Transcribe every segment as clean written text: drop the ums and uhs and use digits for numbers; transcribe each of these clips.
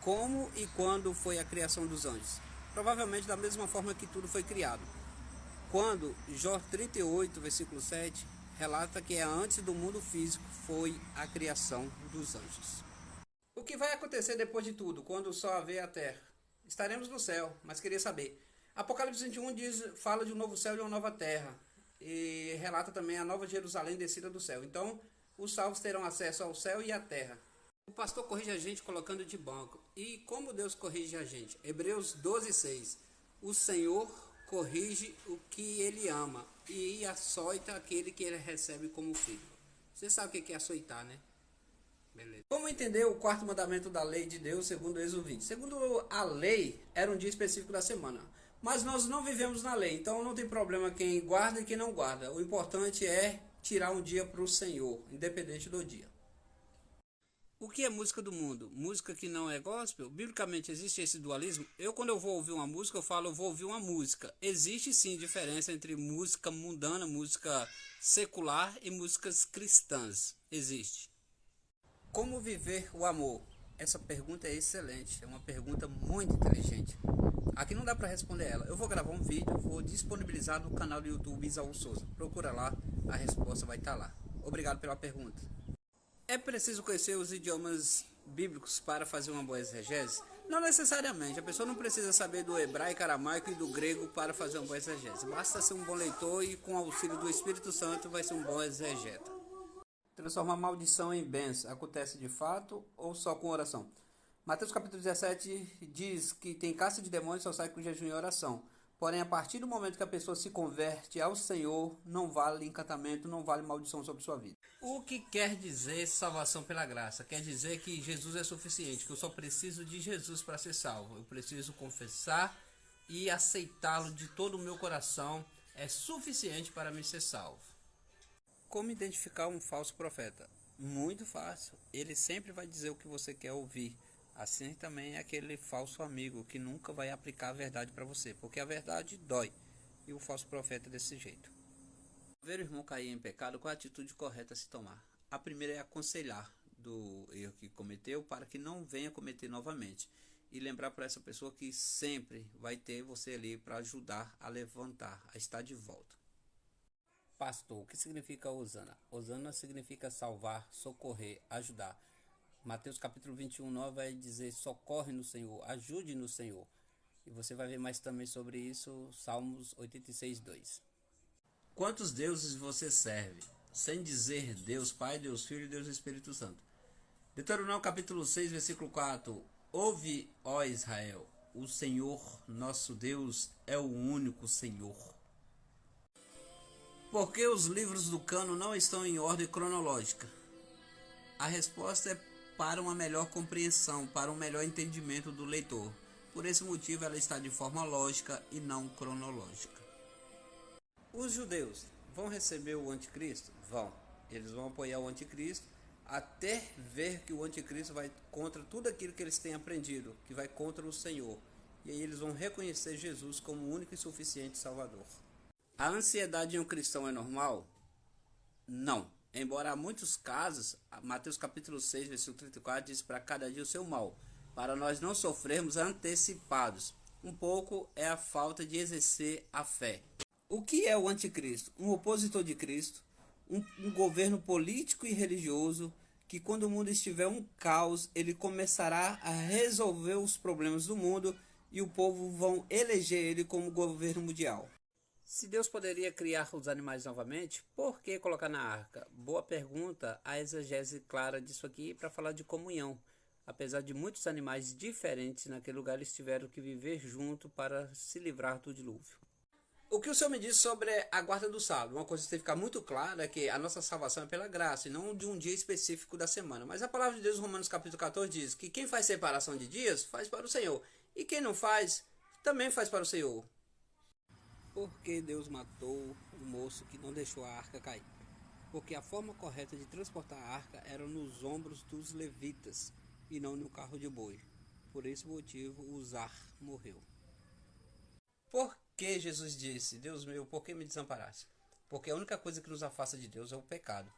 Como e quando foi a criação dos anjos? Provavelmente da mesma forma que tudo foi criado. Quando Jó 38, versículo 7, relata que antes do mundo físico foi a criação dos anjos. O que vai acontecer depois de tudo, quando só haver a terra? Estaremos no céu, mas queria saber. Apocalipse 21 fala de um novo céu e uma nova terra. E relata também a nova Jerusalém descida do céu. Então, os salvos terão acesso ao céu e à terra. O pastor corrige a gente colocando de banco. E como Deus corrige a gente? Hebreus 12:6. O Senhor corrige o que ele ama e açoita aquele que ele recebe como filho. Você sabe o que é açoitar, né? Beleza. Como entender o quarto mandamento da lei de Deus segundo Êxodo 20? Segundo a lei, era um dia específico da semana. Mas nós não vivemos na lei, então não tem problema quem guarda e quem não guarda. O importante é tirar um dia para o Senhor, independente do dia. O que é música do mundo? Música que não é gospel? Biblicamente existe esse dualismo? Quando eu vou ouvir uma música, eu vou ouvir uma música. Existe sim diferença entre música mundana, música secular e músicas cristãs. Existe. Como viver o amor? Essa pergunta é excelente, é uma pergunta muito inteligente. Aqui não dá para responder ela. Eu vou gravar um vídeo, vou disponibilizar no canal do YouTube Isaú Souza. Procura lá, a resposta vai estar lá. Obrigado pela pergunta. É preciso conhecer os idiomas bíblicos para fazer uma boa exegese? Não necessariamente, a pessoa não precisa saber do hebraico, aramaico e do grego para fazer uma boa exegese. Basta ser um bom leitor e com o auxílio do Espírito Santo vai ser um bom exegeta. Transformar maldição em bênção acontece de fato ou só com oração? Mateus capítulo 17 diz que tem caça de demônios só sai com jejum e oração. Porém, a partir do momento que a pessoa se converte ao Senhor, não vale encantamento, não vale maldição sobre sua vida. O que quer dizer salvação pela graça? Quer dizer que Jesus é suficiente, que eu só preciso de Jesus para ser salvo. Eu preciso confessar e aceitá-lo de todo o meu coração. É suficiente para me ser salvo. Como identificar um falso profeta? Muito fácil. Ele sempre vai dizer o que você quer ouvir. Assim também é aquele falso amigo que nunca vai aplicar a verdade para você, porque a verdade dói. E o falso profeta é desse jeito. Ver o irmão cair em pecado, qual a atitude correta a se tomar? A primeira é aconselhar do erro que cometeu para que não venha cometer novamente. E lembrar para essa pessoa que sempre vai ter você ali para ajudar a levantar, a estar de volta. Pastor, o que significa Hosana? Hosana significa salvar, socorrer, ajudar. Mateus capítulo 21:9 vai dizer: socorre no Senhor, ajude no Senhor. E você vai ver mais também sobre isso, Salmos 86:2. Quantos deuses você serve? Sem dizer Deus Pai, Deus Filho e Deus Espírito Santo. Deuteronômio capítulo 6, versículo 4. Ouve, ó Israel, o Senhor nosso Deus é o único Senhor. Por que os livros do cano não estão em ordem cronológica? A resposta é para uma melhor compreensão, para um melhor entendimento do leitor. Por esse motivo ela está de forma lógica e não cronológica. Os judeus vão receber o anticristo? Vão. Eles vão apoiar o anticristo até ver que o anticristo vai contra tudo aquilo que eles têm aprendido, que vai contra o Senhor. E aí eles vão reconhecer Jesus como o único e suficiente Salvador. A ansiedade em um cristão é normal? Não. Embora há muitos casos, Mateus capítulo 6, versículo 34 diz: para cada dia o seu mal, para nós não sofrermos antecipados. Um pouco é a falta de exercer a fé. O que é o anticristo? Um opositor de Cristo, um governo político e religioso que, quando o mundo estiver um caos, ele começará a resolver os problemas do mundo e o povo vão eleger ele como governo mundial. Se Deus poderia criar os animais novamente, por que colocar na arca? Boa pergunta, a exegese clara disso aqui para falar de comunhão. Apesar de muitos animais diferentes naquele lugar, eles tiveram que viver junto para se livrar do dilúvio. O que o Senhor me disse sobre a guarda do sábado? Uma coisa que tem que ficar muito clara é que a nossa salvação é pela graça e não de um dia específico da semana. Mas a palavra de Deus, Romanos capítulo 14, diz que quem faz separação de dias, faz para o Senhor. E quem não faz, também faz para o Senhor. Por que Deus matou o moço que não deixou a arca cair? Porque a forma correta de transportar a arca era nos ombros dos levitas e não no carro de boi. Por esse motivo, Uzar morreu. Por que Jesus disse: Deus meu, por que me desamparaste? Porque a única coisa que nos afasta de Deus é o pecado.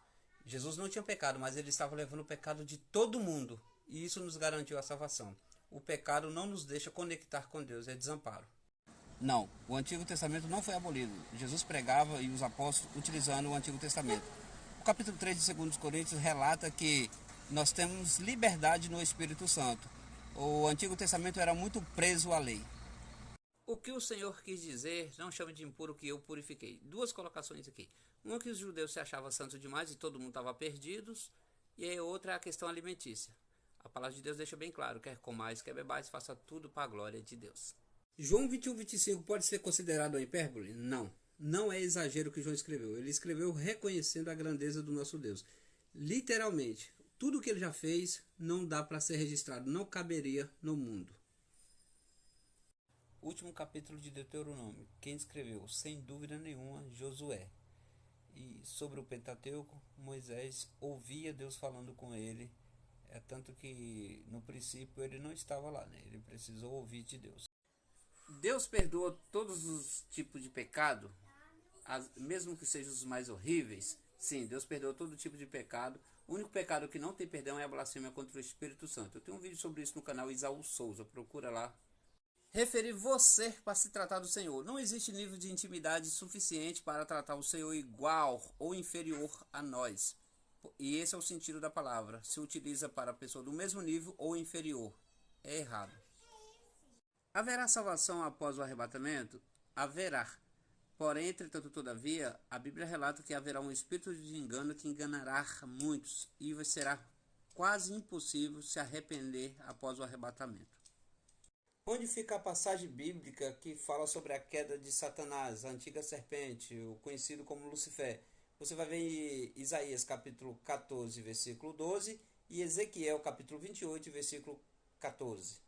Jesus não tinha pecado, mas ele estava levando o pecado de todo mundo. E isso nos garantiu a salvação. o pecado não nos deixa conectar com Deus, é desamparo. Não, o Antigo Testamento não foi abolido. Jesus pregava e os apóstolos utilizando o Antigo Testamento. O capítulo 3 de 2 Coríntios relata que nós temos liberdade no Espírito Santo. O Antigo Testamento era muito preso à lei. O que o Senhor quis dizer, não chame de impuro que eu purifiquei. Duas colocações aqui. Uma que os judeus se achavam santos demais e todo mundo estava perdidos. E a outra é a questão alimentícia. A palavra de Deus deixa bem claro, quer comais, quer bebais, faça tudo para a glória de Deus. João 21:25 pode ser considerado uma hipérbole? Não. Não é exagero que João escreveu. Ele escreveu reconhecendo a grandeza do nosso Deus. Literalmente, tudo que ele já fez não dá para ser registrado, não caberia no mundo. Último capítulo de Deuteronômio. Quem escreveu? Sem dúvida nenhuma, Josué. E sobre o Pentateuco, Moisés ouvia Deus falando com ele. É tanto que no princípio ele não estava lá, né? Ele precisou ouvir de Deus. Deus perdoa todos os tipos de pecado, mesmo que sejam os mais horríveis. Sim, Deus perdoa todo tipo de pecado. O único pecado que não tem perdão é a blasfêmia contra o Espírito Santo. Eu tenho um vídeo sobre isso no canal Isaú Souza, procura lá. Referir você para se tratar do Senhor. Não existe nível de intimidade suficiente para tratar o Senhor igual ou inferior a nós. E esse é o sentido da palavra. Se utiliza para a pessoa do mesmo nível ou inferior. É errado. Haverá salvação após o arrebatamento? Haverá. Porém, entretanto, todavia, a Bíblia relata que haverá um espírito de engano que enganará muitos e será quase impossível se arrepender após o arrebatamento. Onde fica a passagem bíblica que fala sobre a queda de Satanás, a antiga serpente, o conhecido como Lucifer? Você vai ver em Isaías capítulo 14, versículo 12 e Ezequiel capítulo 28, versículo 14.